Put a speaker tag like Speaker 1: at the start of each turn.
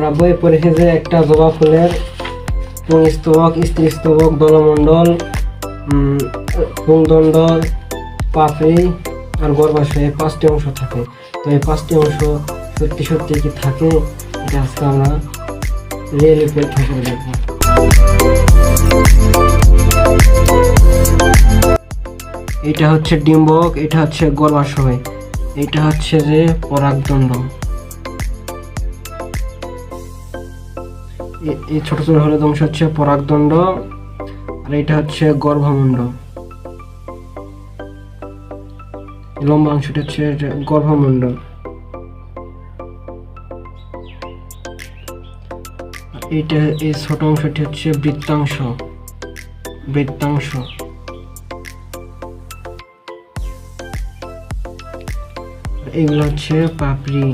Speaker 1: আমরা বই পড়েছি যে একটা জবা ফুলের পুংস্তবক, স্ত্রীস্তবক, দলমণ্ডল, পুংদণ্ড, পাপড়ি আর গর্ভাশয়, এই 5টি অংশ থাকে। তো এই 5টি অংশ সত্যি সত্যি কি থাকে, এটা আজকে আমরা রিয়েলি পরীক্ষা করে দেখব। এটা হচ্ছে ডিম্বক, এটা হচ্ছে গর্ভাশয়, এটা হচ্ছে যে পরাগদণ্ড। এই ছোট ছোট হলুদ অংশ হচ্ছে পরাগদণ্ড, আর এটা হচ্ছে গর্ভমুণ্ড। লম্বা অংশটা হচ্ছে গর্ভমুণ্ড। এটা এই ছোট অংশটি হচ্ছে বৃত্তাংশ। এগুলো হচ্ছে পাপড়ি।